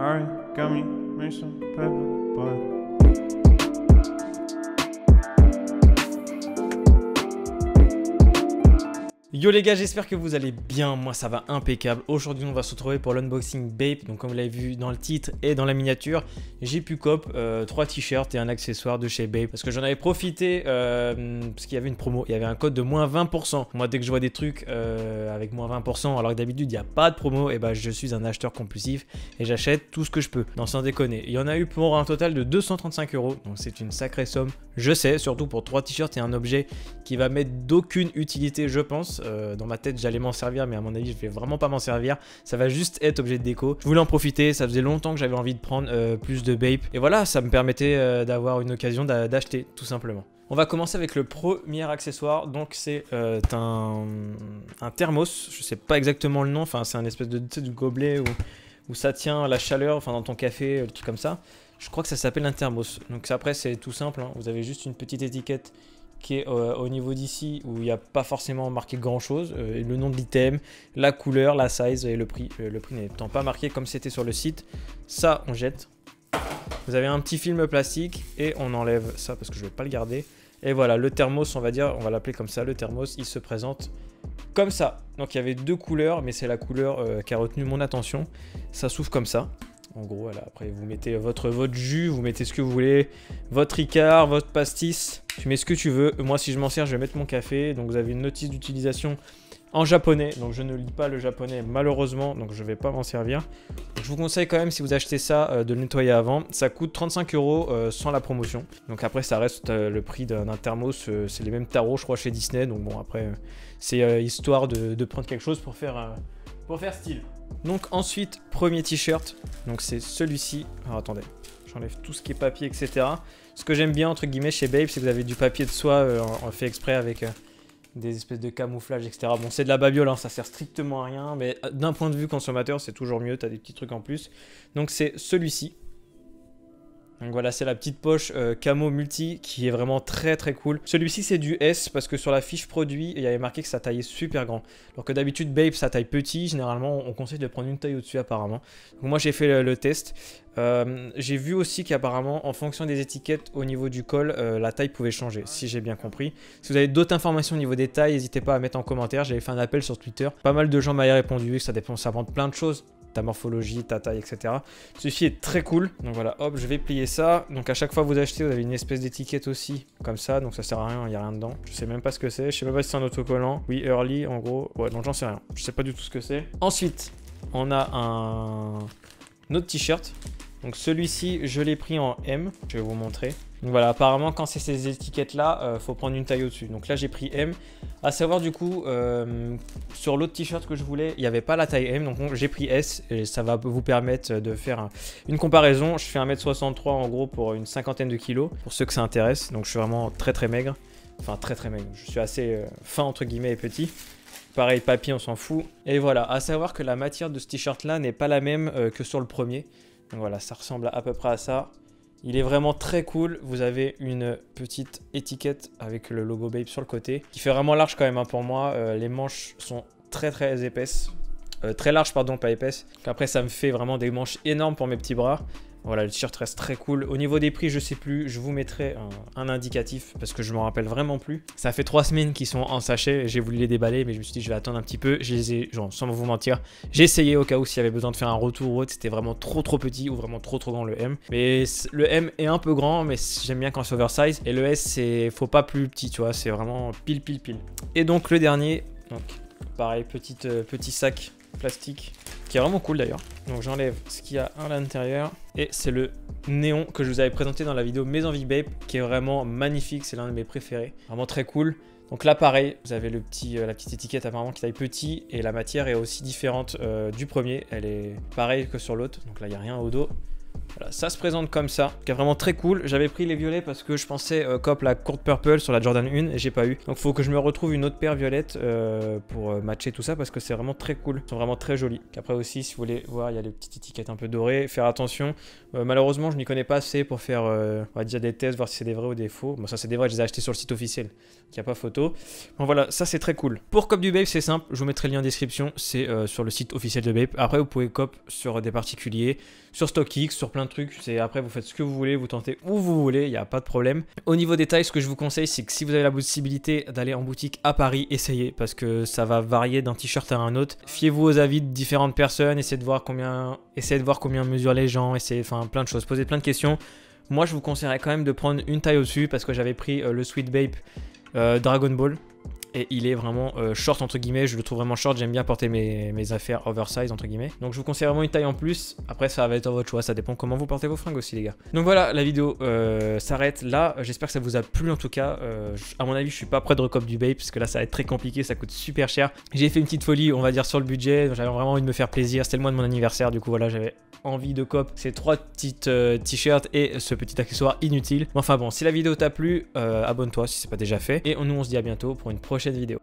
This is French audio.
Alright, gummy, make some pepper, boy. Yo les gars, j'espère que vous allez bien, moi ça va impeccable. Aujourd'hui on va se retrouver pour l'unboxing Bape. Donc comme vous l'avez vu dans le titre et dans la miniature, j'ai pu cop 3 t-shirts et un accessoire de chez Bape. Parce que j'en avais profité parce qu'il y avait une promo, il y avait un code de moins 20%. Moi dès que je vois des trucs avec moins 20% alors que d'habitude il n'y a pas de promo, et bah je suis un acheteur compulsif et j'achète tout ce que je peux. Non, sans déconner, il y en a eu pour un total de 235 €. Donc c'est une sacrée somme, je sais, surtout pour 3 t-shirts et un objet qui va mettre d'aucune utilité je pense. Dans ma tête j'allais m'en servir, mais à mon avis je vais vraiment pas m'en servir, ça va juste être objet de déco. Je voulais en profiter, ça faisait longtemps que j'avais envie de prendre plus de Bape, et voilà, ça me permettait d'avoir une occasion d'acheter tout simplement. On va commencer avec le premier accessoire, donc c'est un thermos, je sais pas exactement le nom, enfin c'est un espèce de gobelet où ça tient la chaleur, enfin dans ton café, le truc comme ça. Je crois que ça s'appelle un thermos, donc après c'est tout simple, hein. Vous avez juste une petite étiquette qui est au niveau d'ici où il n'y a pas forcément marqué grand chose, le nom de l'item, la couleur, la size et le prix n'étant pas marqué comme c'était sur le site. Ça on jette. Vous avez un petit film plastique et on enlève ça parce que je ne vais pas le garder. Et voilà, le thermos, on va dire, on va l'appeler comme ça, le thermos, il se présente comme ça. Donc il y avait deux couleurs, mais c'est la couleur qui a retenu mon attention. Ça s'ouvre comme ça. En gros, voilà, après vous mettez votre jus, vous mettez ce que vous voulez, votre Ricard, votre pastis, tu mets ce que tu veux. Moi, si je m'en sers, je vais mettre mon café. Donc vous avez une notice d'utilisation en japonais, donc je ne lis pas le japonais malheureusement, donc je ne vais pas m'en servir. Donc, je vous conseille quand même, si vous achetez ça, de le nettoyer avant. Ça coûte 35 € sans la promotion. Donc après, ça reste le prix d'un thermos, c'est les mêmes tarots, je crois, chez Disney. Donc bon, après, c'est histoire de prendre quelque chose pour faire style. Donc ensuite, premier t-shirt, donc c'est celui-ci. Alors attendez, j'enlève tout ce qui est papier, etc. Ce que j'aime bien, entre guillemets, chez Bape, c'est que vous avez du papier de soie fait exprès avec des espèces de camouflage, etc. Bon, c'est de la babiole, hein, ça sert strictement à rien, mais d'un point de vue consommateur, c'est toujours mieux, tu as des petits trucs en plus. Donc c'est celui-ci. Donc voilà, c'est la petite poche camo multi qui est vraiment très très cool. Celui-ci c'est du S parce que sur la fiche produit, il y avait marqué que ça taillait super grand. Alors que d'habitude Bape ça taille petit, généralement on conseille de prendre une taille au-dessus apparemment. Donc moi j'ai fait le test. J'ai vu aussi qu'apparemment en fonction des étiquettes au niveau du col, la taille pouvait changer, si j'ai bien compris. Si vous avez d'autres informations au niveau des tailles, n'hésitez pas à mettre en commentaire. J'avais fait un appel sur Twitter, pas mal de gens m'avaient répondu, ça dépend, ça vend plein de choses, ta morphologie, ta taille, etc. Celui-ci est très cool. Donc voilà, hop, je vais plier ça. Donc à chaque fois que vous achetez, vous avez une espèce d'étiquette aussi, comme ça. Donc ça sert à rien, il n'y a rien dedans. Je sais même pas ce que c'est. Je sais même pas si c'est un autocollant. Oui, early, en gros. Ouais, donc j'en sais rien. Je sais pas du tout ce que c'est. Ensuite, on a un autre t-shirt. Donc celui-ci, je l'ai pris en M. Je vais vous montrer. Donc voilà, apparemment, quand c'est ces étiquettes-là, faut prendre une taille au-dessus. Donc là, j'ai pris M. À savoir, du coup, sur l'autre t-shirt que je voulais, il n'y avait pas la taille M. Donc j'ai pris S et ça va vous permettre de faire une comparaison. Je fais 1m63 en gros pour une cinquantaine de kilos, pour ceux que ça intéresse. Donc je suis vraiment très très maigre. Enfin, très très maigre. Je suis assez fin entre guillemets et petit. Pareil, papier, on s'en fout. Et voilà, à savoir que la matière de ce t-shirt-là n'est pas la même que sur le premier. Donc voilà, ça ressemble à peu près à ça. Il est vraiment très cool. Vous avez une petite étiquette avec le logo Bape sur le côté, qui fait vraiment large quand même hein, pour moi. Les manches sont très très épaisses. Très larges, pardon, pas épaisses. Après, ça me fait vraiment des manches énormes pour mes petits bras. Voilà, le t-shirt reste très cool. Au niveau des prix, je sais plus. Je vous mettrai un indicatif parce que je m'en rappelle vraiment plus. Ça fait 3 semaines qu'ils sont en sachet. J'ai voulu les déballer, mais je me suis dit je vais attendre un petit peu. Je les ai, genre, sans vous mentir, j'ai essayé au cas où s'il y avait besoin de faire un retour ou autre. C'était vraiment trop petit ou vraiment trop grand le M. Mais le M est un peu grand, mais j'aime bien quand c'est oversize. Et le S, c'est faut pas plus petit, tu vois. C'est vraiment pile. Et donc le dernier, donc pareil, petit sac plastique qui est vraiment cool d'ailleurs. Donc j'enlève ce qu'il y a à l'intérieur et c'est le néon que je vous avais présenté dans la vidéo Mes Envies Bape qui est vraiment magnifique, c'est l'un de mes préférés, vraiment très cool. Donc là pareil, vous avez la petite étiquette apparemment qui taille petit et la matière est aussi différente du premier, elle est pareille que sur l'autre, donc là il n'y a rien au dos. Voilà, ça se présente comme ça, qui est vraiment très cool. J'avais pris les violets parce que je pensais cop la courte purple sur la Jordan 1 et j'ai pas eu. Donc faut que je me retrouve une autre paire violette pour matcher tout ça parce que c'est vraiment très cool. Ils sont vraiment très jolis. Après aussi, si vous voulez voir, il y a les petites étiquettes un peu dorées. Faire attention. Malheureusement, je n'y connais pas assez pour faire on va dire des tests, voir si c'est des vrais ou des faux. Bon, ça c'est des vrais, je les ai achetés sur le site officiel. Il n'y a pas photo. Bon voilà, ça c'est très cool. Pour cop du Bape, c'est simple. Je vous mettrai le lien en description. C'est sur le site officiel de Bape. Après, vous pouvez cop sur des particuliers, sur StockX, sur plein de trucs. C'est après, vous faites ce que vous voulez, vous tentez où vous voulez, il n'y a pas de problème. Au niveau des tailles, ce que je vous conseille, c'est que si vous avez la possibilité d'aller en boutique à Paris, essayez parce que ça va varier d'un t-shirt à un autre. Fiez-vous aux avis de différentes personnes, essayez de voir combien mesurent les gens, enfin plein de choses, posez plein de questions. Moi, je vous conseillerais quand même de prendre une taille au-dessus parce que j'avais pris le Sweet Bape Dragon Ball. Et il est vraiment short entre guillemets, je le trouve vraiment short, j'aime bien porter mes affaires oversize entre guillemets. Donc je vous conseille vraiment une taille en plus, après ça va être à votre choix, ça dépend comment vous portez vos fringues aussi les gars. Donc voilà, la vidéo s'arrête là, j'espère que ça vous a plu en tout cas. À mon avis je suis pas prêt de recop du Bape parce que là ça va être très compliqué, ça coûte super cher. J'ai fait une petite folie on va dire sur le budget, j'avais vraiment envie de me faire plaisir, c'était le mois de mon anniversaire du coup voilà j'avais envie de cop ces 3 petites t-shirts et ce petit accessoire inutile. Enfin bon, si la vidéo t'a plu, abonne-toi si c'est pas déjà fait et nous on se dit à bientôt pour une prochaine vidéo.